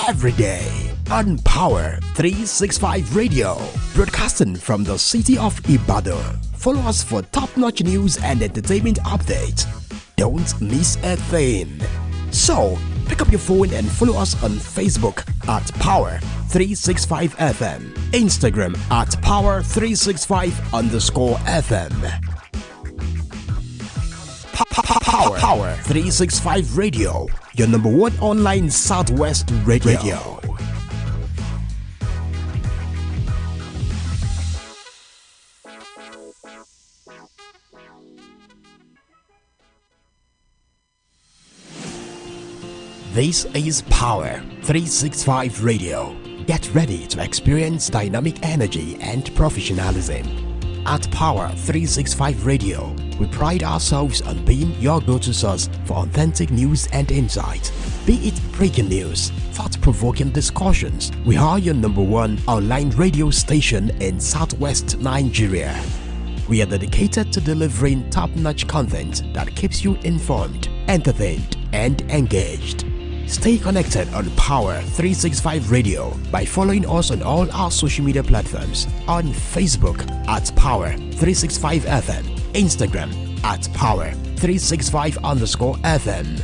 every day on Power 365 Radio, broadcasting from the city of Ibadan. Follow us for top-notch news and entertainment updates. Don't miss a thing. So, pick up your phone and follow us on Facebook at Power 365 FM, Instagram at Power 365 _FM. Power 365 Radio, your number one online Southwest radio. This is Power 365 Radio. Get ready to experience dynamic energy and professionalism. At Power 365 Radio, we pride ourselves on being your go-to source for authentic news and insight. Be it breaking news, thought-provoking discussions, we are your number one online radio station in Southwest Nigeria. We are dedicated to delivering top-notch content that keeps you informed, entertained, and engaged. Stay connected on Power 365 Radio by following us on all our social media platforms, on Facebook at Power 365 FM, Instagram at Power 365 _FM.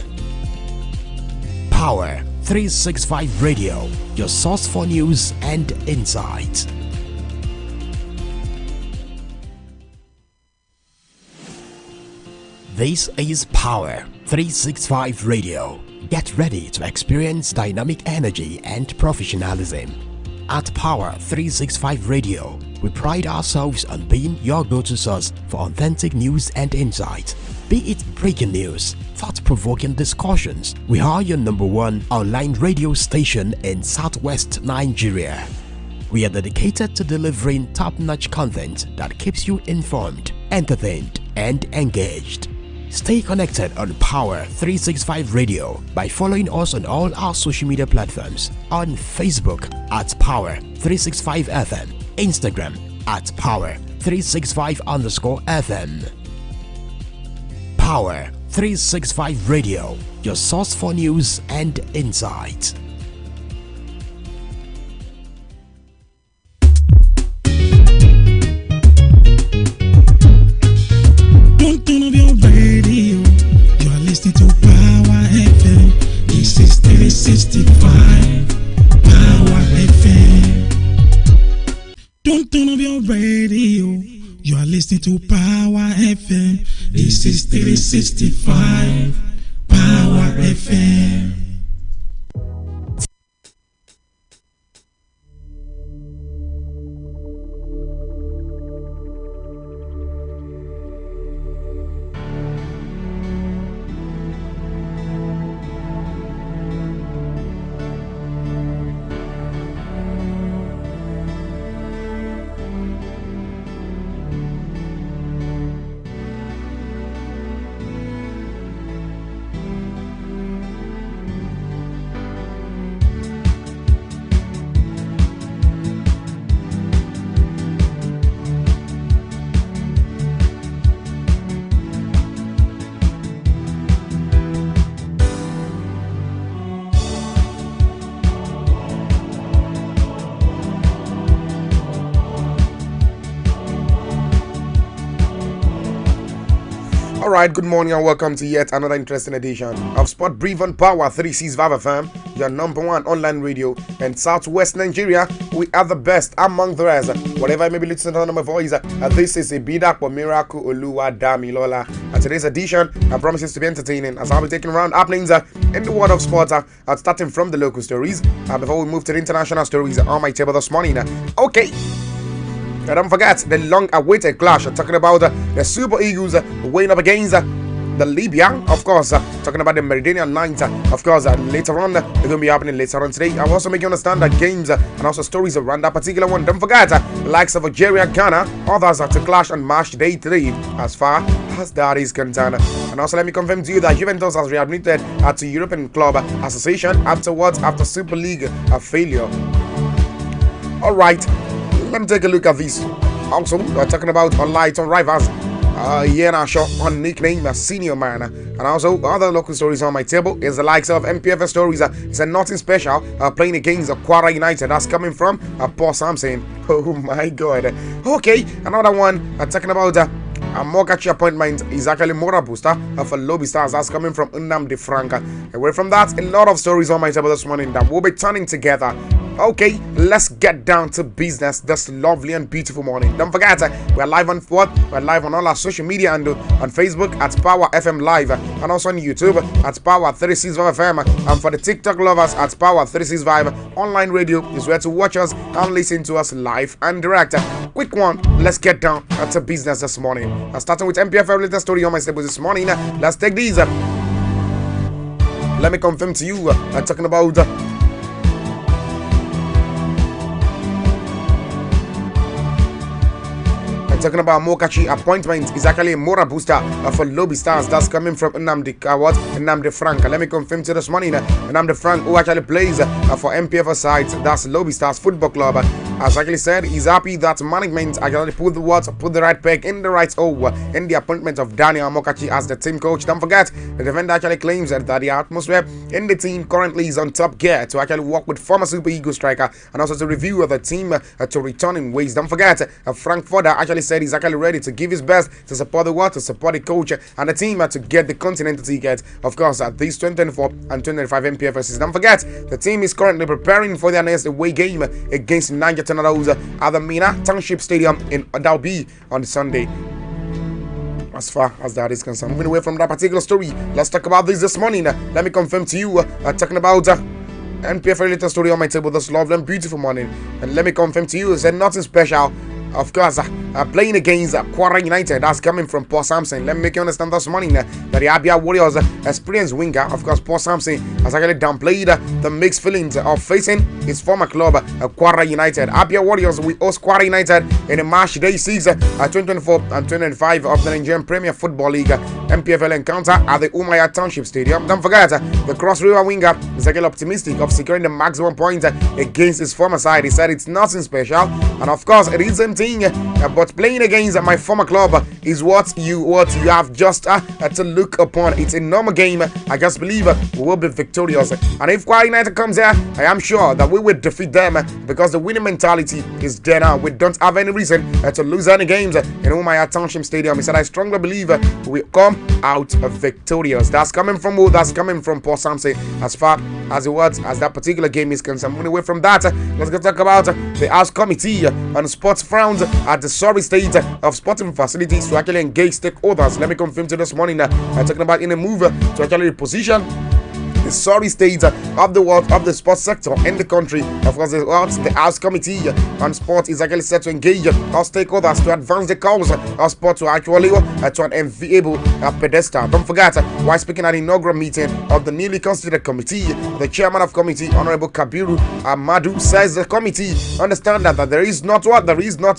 Power 365 Radio, your source for news and insight. This is Power 365 Radio. Get ready to experience dynamic energy and professionalism. At Power 365 Radio, we pride ourselves on being your go-to source for authentic news and insight. Be it breaking news, thought-provoking discussions, we are your number one online radio station in Southwest Nigeria. We are dedicated to delivering top-notch content that keeps you informed, entertained, and engaged. Stay connected on Power 365 Radio by following us on all our social media platforms, on Facebook at Power 365 FM, Instagram at Power 365 _FM. Power 365 Radio, your source for news and insight. Don't turn off your radio. You are listening to Power FM. This is 365 Power FM. Don't turn off your radio. You are listening to Power FM. This is 365 Power FM. Alright, good morning and welcome to yet another interesting edition of Sport Brief on Power 365 FM, your number one online radio in Southwest Nigeria. We are the best among the rest. Whatever I may be listening to my voice, this is a Bidak for Miracle Oluwa Damilola. And today's edition promises to be entertaining as I'll be taking around happenings in the world of sports, starting from the local stories before we move to the international stories on my table this morning. Okay. And don't forget the long-awaited clash. Talking about the Super Eagles weighing up against the Libya, of course. Talking about the Meridian Night, of course. Later on, they're going to be happening later on today. I'll also make you understand that games and also stories around that particular one. Don't forget the likes of Algeria, Ghana, others to clash on match day 3 as far as that is concerned. And also let me confirm to you that Juventus has readmitted to European Club Association after Super League failure. All right. Let me take a look at this. Also, we're talking about on Rivals. Yena Shaw on nickname Senior Man. And also other local stories on my table is the likes of MPFS stories. It's a nothing special playing against Kwara United. That's coming from Paul Sampson. Oh my god. Okay, another one talking about a Mokachi appointment is actually Mora Booster for Lobby Stars. That's coming from Nnamdi Franka. Away from that, a lot of stories on my table this morning that will be turning together. Okay, let's get down to business this lovely and beautiful morning. Don't forget, we're live on what? We're live on all our social media and on Facebook at Power FM Live and also on YouTube at Power 365 FM, and for the TikTok lovers at Power 365 Online Radio is where to watch us and listen to us live and direct. Quick one, let's get down to business this morning. Starting with MPFL latest story on my table this morning. Let's take these. Let me confirm to you, talking about Mokachi appointment is actually a Mora booster for Lobby Stars. That's coming from Nnamdi Frank. Let me confirm to this morning, Nnamdi Frank, who actually plays for MPFL side, that's Lobby Stars Football Club, has actually said he's happy that management actually put the right peg in the right hole in the appointment of Daniel Mokachi as the team coach. Don't forget, the defender actually claims that the atmosphere in the team currently is on top gear to actually work with former Super Eagles striker and also to review the team to return in ways. Don't forget, Frank Fodder actually said he's actually ready to give his best to support to support the coach and the team to get the continental ticket, of course, at these 2024 and 2025 MPFSs. Don't forget, the team is currently preparing for their next away game against Niger Tornadoes at the Mina Township Stadium in Dalby on Sunday. As far as that is concerned, moving away from that particular story, let's talk about this morning. Let me confirm to you, talking about MPFL latest story on my table this lovely and beautiful morning, and let me confirm to you, it's nothing special. Of course, playing against Kwara United, that's coming from Paul Sampson. Let me make you understand this morning that the Abia Warriors experienced winger, of course, Paul Sampson, has actually downplayed the mixed feelings of facing his former club, Kwara United. Abia Warriors will host Kwara United in the March Day 6, 2024 and 2025 of the Nigerian Premier Football League MPFL encounter at the Umaya Township Stadium. Don't forget, the Cross River winger is again optimistic of securing the maximum point against his former side. He said it's nothing special, and of course, it isn't. But playing against my former club is what you have just to look upon. It's a normal game. I just believe we will be victorious, and if Kwara United comes here, I am sure that we will defeat them because the winning mentality is there now. We don't have any reason to lose any games in Umaya Township Stadium. He said, I strongly believe we will come out victorious. That's coming from who? That's coming from Paul Sampson as far as that particular game is concerned. Moving away from that, let's go talk about the House Committee on Sports Frowns at the sorry state of sporting facilities to actually engage stakeholders. Let me confirm to this morning, I'm talking about in a move to actually reposition the sorry state of the world of the sports sector in the country. Of course, the House Committee on Sport is actually set to engage all stakeholders to advance the cause of sport to actually to an enviable pedestal. Don't forget, while speaking at the inaugural meeting of the newly constituted committee, the chairman of committee, Honorable Kabiru Amadu, says the committee understand that there is not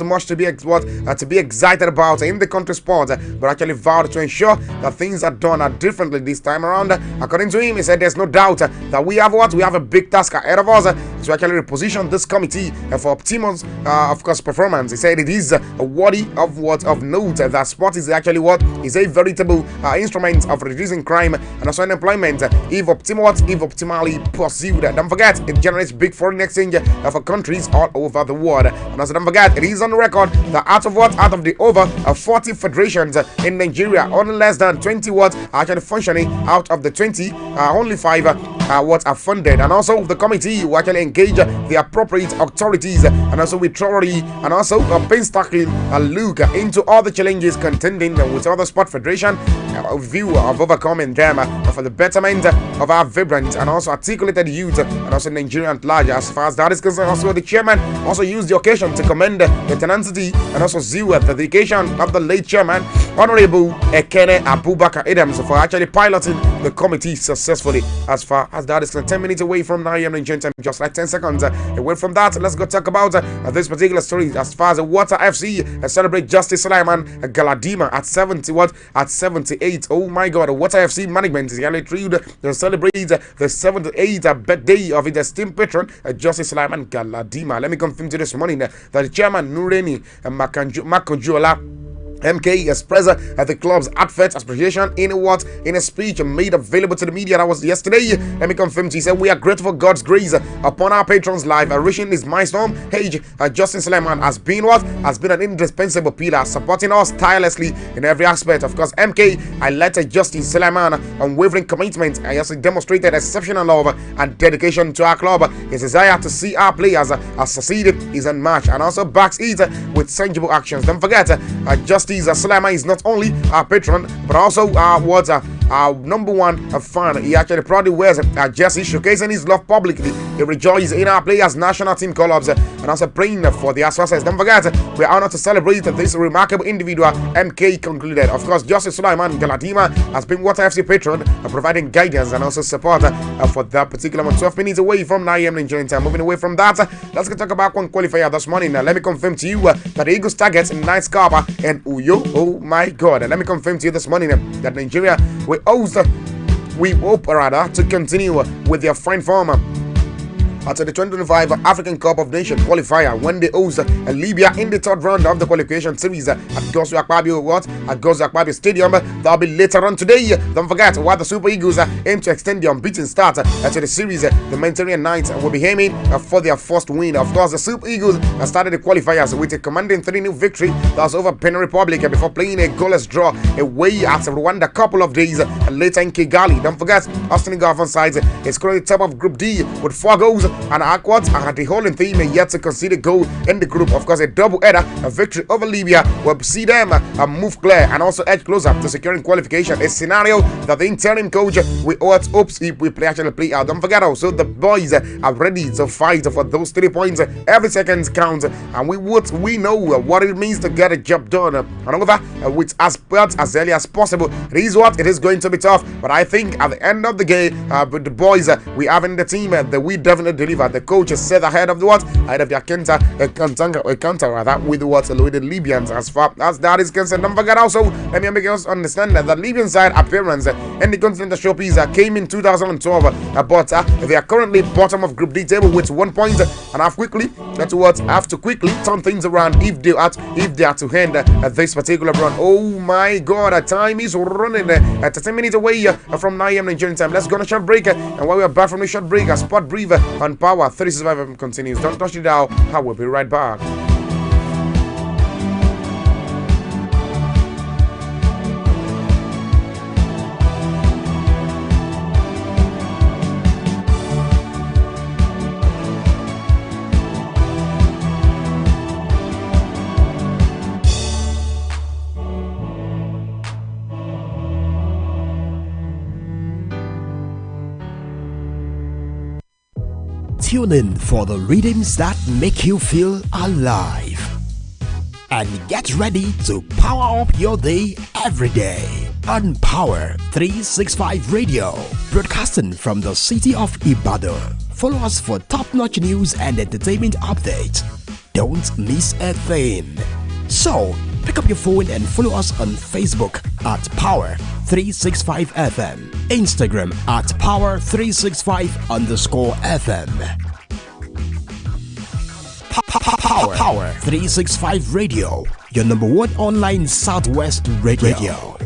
much to be excited about in the country sport, but actually vowed to ensure that things are done differently this time around. According to him, he said there's no doubt that we have a big task ahead of us to actually reposition this committee for optimum, of course, performance. He said it is worthy of note that sport is actually is a veritable instrument of reducing crime and also unemployment if optimally pursued. Don't forget, it generates big foreign exchange for countries all over the world. And also don't forget, it is on record that out of the over 40 federations in Nigeria, only less than 20 are actually functioning. Out of the 20, only 5 are funded. And also the committee will actually engage the appropriate authorities and also with thoroughly and also a painstaking look into all the challenges contending with other sport federation, a view of overcoming them for the betterment of our vibrant and also articulated youth and also Nigerian at large. As far as that is concerned, also the chairman also used the occasion to commend the tenacity and also zeal the dedication of the late chairman, Honorable Ekene Abubakar Adams, for actually piloting the committee successfully. As far as that is 10 minutes away from 9 a.m. Nigerian time, just like 10 seconds away from that, let's go talk about this particular story. As far as the Water FC celebrate Justice Sulaiman Galadima at 78. Oh my God, the Water FC management is actually thrilled to celebrate the 78th birthday of its esteemed patron, Justice Sulaiman Galadima. Let me confirm to this morning that the chairman Nureni Makanjola MK expressed at the club's heartfelt aspiration in a speech made available to the media that was yesterday. Let me confirm to you, he said, we are grateful for God's grace upon our patrons' life. Reaching this milestone age, Justin Suleiman has been an indispensable pillar, supporting us tirelessly in every aspect. Of course, MK highlighted Justin Suleiman unwavering commitment and also demonstrated exceptional love and dedication to our club. His desire to see our players succeed is unmatched and also backs it with tangible actions. Don't forget, Justice Suleiman is not only our patron but also our number one fan. He actually proudly wears a jersey showcasing his love publicly. He rejoices in our players' national team collabs and also praying for their success. Don't forget, we are honored to celebrate this remarkable individual. MK concluded. Of course, Justice Suleiman Galadima has been Water FC patron, providing guidance and also support for that particular one. 12 minutes away from 9 a.m. Nigerian time. Moving away from that, let's get talk about one qualifier this morning. Let me confirm to you that the Eagles targets Night Scarpa and Uyo. Oh my God! Let me confirm to you this morning that Nigeria we hope to continue with their fine form at the 2025 African Cup of Nations qualifier when they host Libya in the third round of the qualification series at Gosu Akpabio Stadium. That'll be later on today. Don't forget, while the Super Eagles aim to extend the unbeaten start to the series, the Mediterranean Knights will be aiming for their first win. Of course, the Super Eagles started the qualifiers with a commanding 3-0 victory that was over Benin Republic before playing a goalless draw away at Rwanda a couple of days later in Kigali. Don't forget, Austin Garvan side is currently top of Group D with 4 goals. And Aquats and the whole theme yet to concede a goal in the group. Of course, a double header, a victory over Libya will see them move clear and also edge closer to securing qualification. A scenario that the interim coach hopes he will actually play out. Don't forget also, the boys are ready to fight for those 3 points. Every second counts, and we know what it means to get a job done. And over with as early as possible. It is it is going to be tough, but I think at the end of the game, with the boys we have in the team, that we definitely deliver. The coach has said ahead of their counter with the Libyans. As far as that is concerned, don't forget also, let me make us understand that the Libyan side appearance in the continental showpiece came in 2012, but they are currently bottom of Group D table with 1 point and have to quickly turn things around if they are to end this particular run. Oh my God, time is running 10 minutes away from 9 a.m. Nigerian time. Let's go on a short break, and while we are back from a short break, a spot brief on Power 365 continues. Don't touch it down. I will be right back. Tune in for the rhythms that make you feel alive. And get ready to power up your day every day on Power 365 Radio, broadcasting from the city of Ibadan. Follow us for top-notch news and entertainment updates. Don't miss a thing. So, pick up your phone and follow us on Facebook at Power 365 FM, Instagram at Power365_FM. Power 365 Radio, your number one online Southwest radio.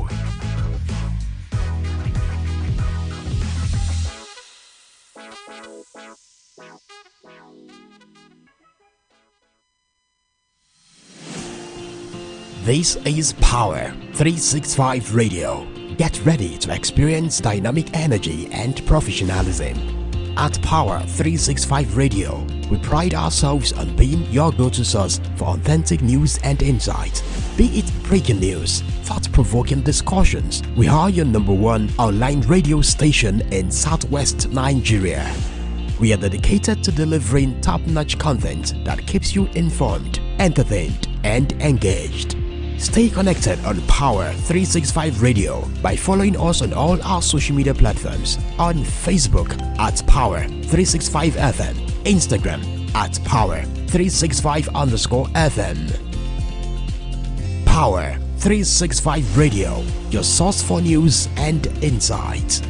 This is Power 365 Radio. Get ready to experience dynamic energy and professionalism. At Power 365 Radio, we pride ourselves on being your go-to source for authentic news and insight. Be it breaking news, thought-provoking discussions, we are your number one online radio station in Southwest Nigeria. We are dedicated to delivering top-notch content that keeps you informed, entertained, and engaged. Stay connected on Power 365 Radio by following us on all our social media platforms. On Facebook at Power 365 FM, Instagram at Power 365_FM. Power 365 Radio, your source for news and insight.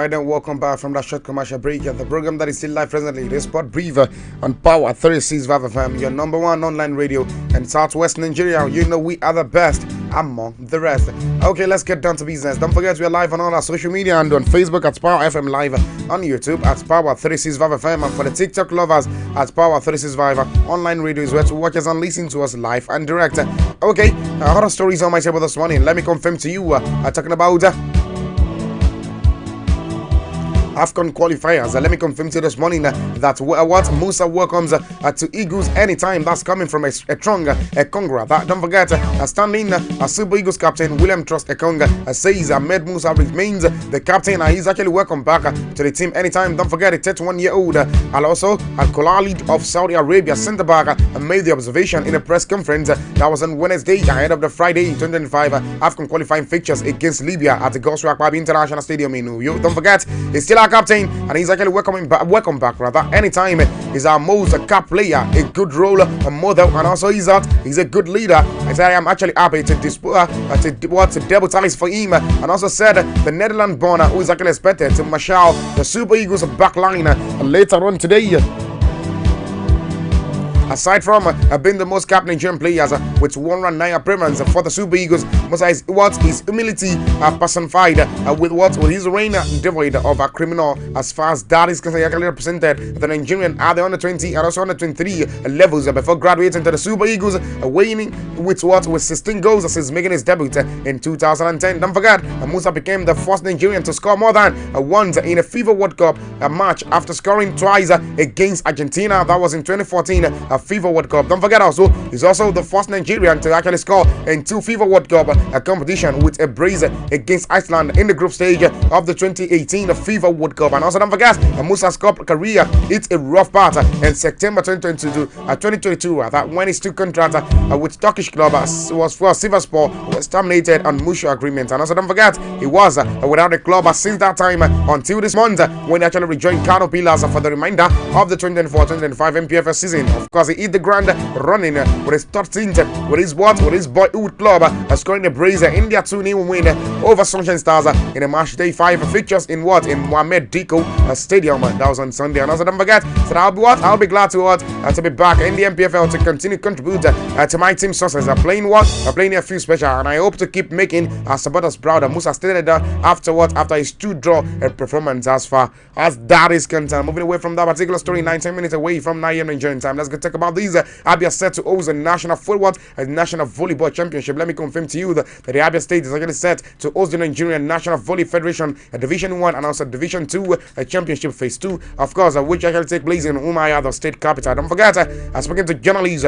Alright then, welcome back from that short commercial break. The program that is still live presently, the Sport Briefer on Power 365 FM, your number one online radio in Southwest Nigeria. You know we are the best among the rest. Okay, let's get down to business. Don't forget we are live on all our social media and on Facebook at Power FM Live, on YouTube at Power 365 FM, and for the TikTok lovers at Power 365 online radio is where to watch us and listen to us live and direct. Okay, other stories on my table this morning. Let me confirm to you, talking about AFCON qualifiers. Let me confirm to you this morning that what Musa welcomes to Eagles anytime. That's coming from Ekonga. Don't forget, standing Super Eagles captain William Trust Ekonga says Ahmed Musa remains the captain and he's actually welcome back to the team anytime. Don't forget, the 31-year-old also Al-Khalid of Saudi Arabia centre back made the observation in a press conference that was on Wednesday ahead of the Friday 2025 AFCON qualifying fixtures against Libya at the Goswak Babi International Stadium in New York. Don't forget, he's still our captain and he's actually welcome back anytime. He's our most cap player, a good roller, a model, and also he's a good leader. I said I am actually happy to debutize for him, and also said the Netherlands-born who is actually expected to marshal the Super Eagles backline later on today. Aside from being the most capped Nigerian players with 109 appearances for the Super Eagles, Musa is his humility personified with his reign devoid of a criminal. As far as that is concerned, he actually represented the Nigerian at the under 20 and also under 23 levels before graduating to the Super Eagles, winning with 16 goals since making his debut in 2010. Don't forget, Musa became the first Nigerian to score more than once in a FIFA World Cup match after scoring twice against Argentina. That was in 2014. FIFA World Cup. Don't forget also, he's also the first Nigerian to actually score in 2 FIFA World Cup competition with a brace against Iceland in the group stage of the 2018 FIFA World Cup. And also don't forget, Musa's cup career hit a rough part in September 2022 that when his 2 contract with Turkish club was for Sivasspor was terminated on mutual agreement. And also don't forget, he was without a club since that time until this month when he actually rejoined Kano Pillars for the remainder of the 2024-2025 MPFS season. Of course, he hit the ground running with his 13th with his boyhood club, scoring a brace in their 2-0 win over Sunshine Stars in a match day 5 fixtures in Mohamed Diko Stadium. That was on Sunday. And also don't forget, so I'll be glad to be back in the MPFL to continue to contribute to my team success. Playing a few special, and I hope to keep making our supporters proud. Musa stated after his 2-draw performance. As far as that is concerned, moving away from that particular story, 19 minutes away from 9 a.m. Nigerian time. Let's go talk about these. Abia set to host the National Football and National Volleyball Championship. Let me confirm to you that the Abia State is actually set to host the Nigerian National Volley Federation Division 1 and also Division 2 Championship Phase 2, of course, which actually take place in Umuahia, the state capital. Don't forget, I spoken to journalists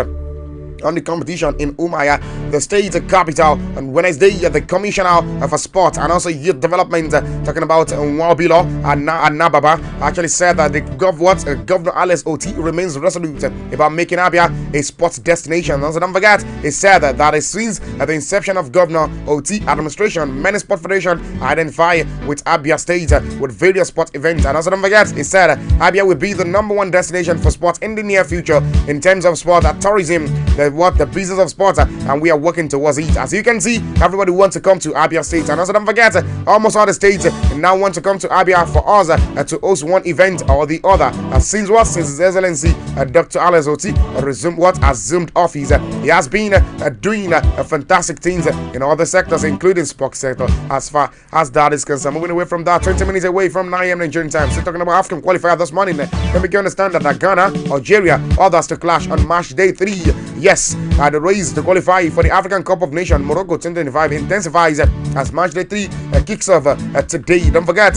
on the competition in Umuahia, the state capital, on Wednesday. The commissioner for sport and also youth development, talking about Nwabilo and Nababa, actually said that the Governor Alex Oti remains resolute about making Abia a sports destination. Also don't forget, he said that since the inception of Governor Oti administration, many sport federations identify with Abia State with various sport events. And also don't forget, he said Abia will be the #1 destination for sports in the near future in terms of sport tourism, the business of sports, and we are working towards it. As you can see, everybody wants to come to Abia State, and also don't forget, almost all the states now want to come to Abia for us to host one event or the other. Since His Excellency Dr. Alex Oti assumed office, he has been doing fantastic things in all the sectors, including sports sector. As far as that is concerned, moving away from that, 20 minutes away from 9 a.m. Nigerian time. Still talking about AFCON qualifier this morning. Let me understand that Ghana, Algeria, others to clash on match day 3. Yes, the race to qualify for the African Cup of Nations Morocco 2025 intensifies as match day 3 kicks off today. Don't forget,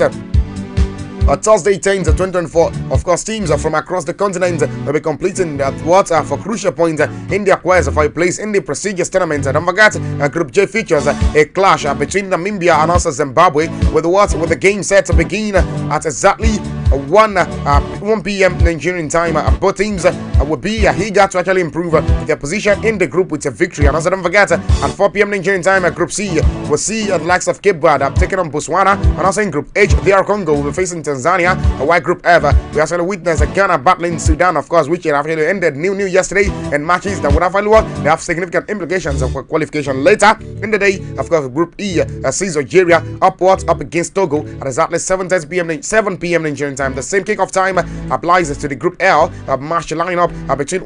Thursday 10th, 2024. Of course, teams from across the continent will be completing for crucial points in their quest for a place in the prestigious tournament. Don't forget, Group J features a clash between Namibia and also Zimbabwe, with the game set to begin at exactly 1 p.m. Nigerian time. Both teams will be eager to actually improve their position in the group with a victory. And also don't forget, at 4 p.m. Nigerian time, Group C will see the likes of Cape Verde taking on Botswana. And also in Group H, DR Congo will be facing Tanzania. While Group F, we actually witnessed Ghana battling Sudan, of course, which actually ended new yesterday, and matches that would they have significant implications of qualification later in the day. Of course, Group E sees Algeria up against Togo at exactly 7 p.m. Nigerian time. The same kickoff time applies to the Group L match lineup between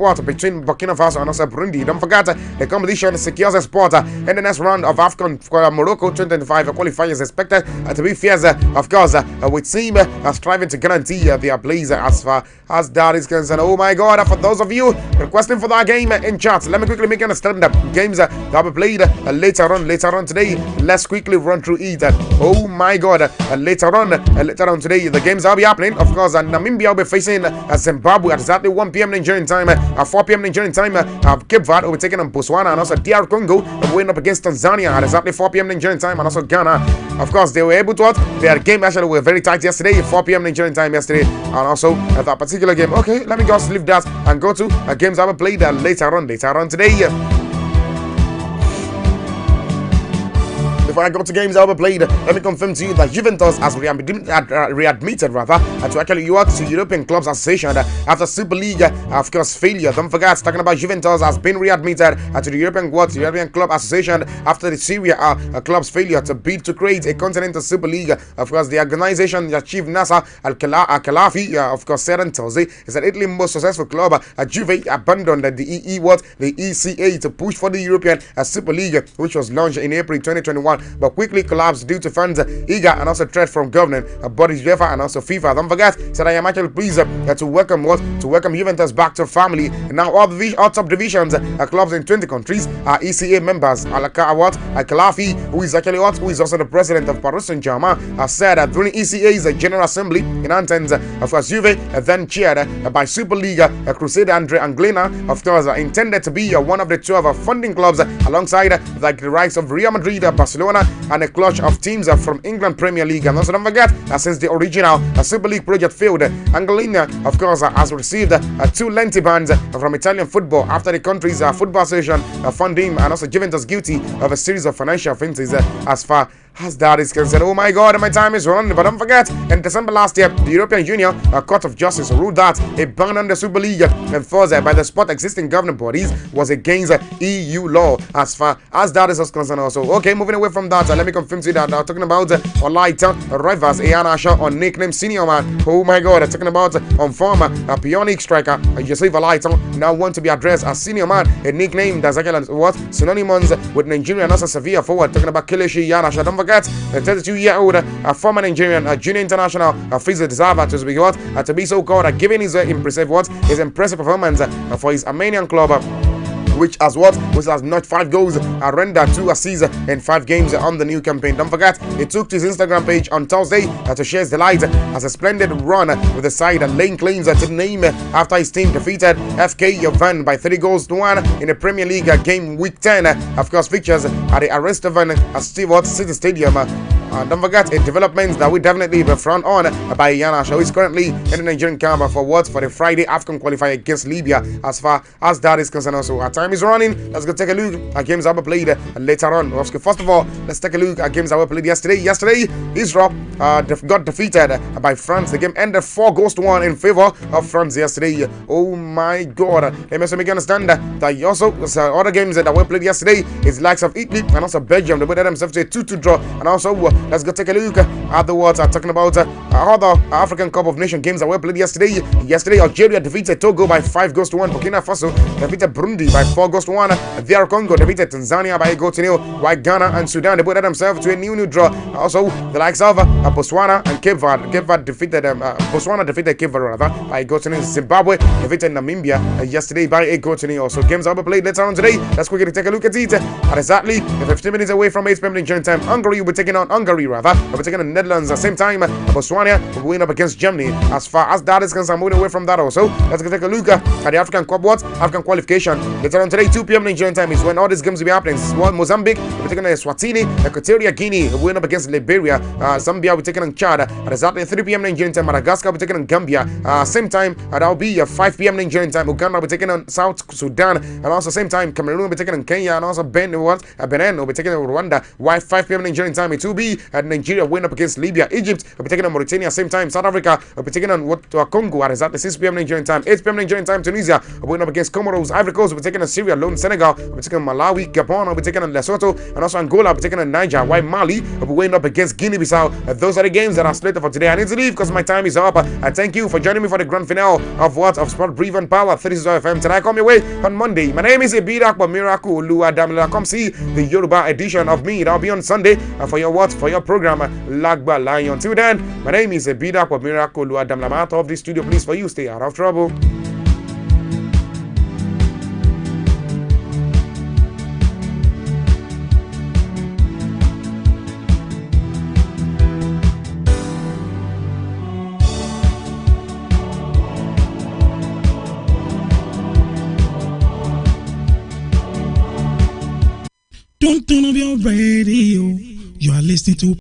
Burkina Faso and also Burundi. Don't forget, the competition secures a spot in the next round of AFCON Morocco 2025 qualifiers is expected to be fierce, of course, with team striving to guarantee their place as far as that is concerned. Oh my God, for those of you requesting for that game in chat, let me quickly make you understand the games that will be played later on today. Let's quickly run through it. Oh my God, later on today, the games will be happening. Of course, Namibia will be facing Zimbabwe at exactly 1 p.m. Nigerian time. At 4 p.m. Nigerian time, Cape Verde will be taking on Botswana, and also DR Congo going up against Tanzania at exactly 4 p.m. Nigerian time, and also Ghana. Of course, they were able to their game actually were very tight yesterday, 4 p.m. Nigerian time yesterday, and also at that particular game. Okay, let me just leave that and go to games I will play later on today. Before I go to games I will played, let me confirm to you that Juventus has readmitted to actually to European Clubs Association after Super League, of course, failure. Don't forget, talking about Juventus has been readmitted to the European Club Association after the Serie A club's failure to bid to create a continental Super League. Of course, the organization, the chief Nasser Al-Khelafi, of course, said on Thursday, is that Italy's most successful club, Juve, abandoned the ECA to push for the European Super League, which was launched in April 2021. But quickly collapsed due to fans eager and also threat from governing bodies UEFA and also FIFA. Don't forget, said I am actually pleased to welcome Juventus back to family. And now all top divisions clubs in 20 countries are ECA members. Al-Khelafi, who is also the president of Paris Saint-Germain, said that during ECA's General Assembly in Athens, of course, Juve, then chaired by Super League Crusader Andre Anglina, of course, intended to be one of the 12 funding clubs alongside the likes of Real Madrid, Barcelona, and a clutch of teams from England Premier League. And also don't forget, since the original Super League project failed, Angelina, of course, has received 2 lengthy bans from Italian football after the country's football association found him and also Juventus guilty of a series of financial offences as far as that is concerned. Oh my God, my time is running. But don't forget, in December last year, the European Union Court of Justice ruled that a ban on the Super League enforced by the sport existing governing bodies was against EU law as far as that is concerned also. Okay, moving away from that, let me confirm to you that talking about Online rivals Iana Shaw on nickname Senior Man. Oh my God, talking about on former Pionic striker Joseph Alaiton now want to be addressed as Senior Man, a nickname that's actually synonymous with Nigeria and also Sevilla forward. Talking about Kelechi Iheanacho. Don't forget, the 32-year-old former Nigerian junior international feels the deserve to be so called, given his impressive performance for his Armenian club, which has notched 5 goals and rendered 2 assists in 5 games on the new campaign. Don't forget, he took to his Instagram page on Thursday to share his delight as a splendid run with the side laying claims to the name after his team defeated FK Yovan by 3-1 in the Premier League game week 10. Of course, features at the Arrestevan City Stadium. Don't forget, a development that we definitely be front on by Iheanacho, who is currently in the Nigerian camp for the Friday AFCON qualifier against Libya. As far as that is concerned, also our time is running. Let's go take a look at games that were played later on. First of all, let's take a look at games that were played yesterday. Yesterday, Israel got defeated by France. The game ended 4-1 in favor of France yesterday. Oh my God! Let me make you understand that also other games that were played yesterday is likes of Italy and also Belgium. They put themselves to a 2-2 draw, and also let's go take a look at the words talking about other African Cup of Nations games that were played yesterday. Yesterday, Algeria defeated Togo by 5-1. Burkina Faso defeated Burundi by 4-1. DR Congo defeated Tanzania by 1-0. While Ghana and Sudan, they put themselves to a new draw. Also, the likes of Botswana and Cape Verde. Botswana defeated Cape Verde by 1-0. Zimbabwe defeated Namibia yesterday by 1-0. Also, games that were played later on today. Let's quickly take a look at it. And exactly 15 minutes away from 8 p.m. Nigerian time, Hungary will be taking on Netherlands. Netherlands. Same time, Botswana will win up against Germany. As far as that is concerned, moving away from that also, let's take a look at the African African qualification. Later on today, 2 p.m. Nigerian time is when all these games will be happening. Mozambique will be taking on Swatini, Equatorial Guinea will win up against Liberia, Zambia will be taking on Chad. At exactly 3 p.m. Nigerian time, Madagascar will be taking on Gambia. Same time, that will be 5 p.m. Nigerian time, Uganda will be taking on South Sudan, and also same time, Cameroon will be taking on Kenya, and also Benin will be taking on Rwanda. While 5 p.m. Nigerian time, it will be Nigeria win up against Libya. Egypt will be taking on Mauritania. Same time, South Africa will be taking on Congo at exactly 6 p.m. Nigerian time. 8 p.m. Nigerian time, Tunisia will win up against Comoros. Ivory Coast will be taking on Syria. Lone Senegal will be taking on Malawi. Gabon will be taking on Lesotho, and also Angola will be taking on Niger. While Mali will be weighing up against Guinea-Bissau. Those are the games that are slated for today. I need to leave because my time is up. I thank you for joining me for the grand finale of Sport Brief and Power 365 FM. Tonight, come your way on Monday. My name is Ebida Akwa Miracle Oluwadamila. Come see the Yoruba edition of me. That'll be on Sunday for your program Lagba Lion. Until then, my name is Ebida Akwa Miracle Oluwadamila. I'm out of the studio. Please, for you, stay out of trouble. Don't turn off your radio. You are listening to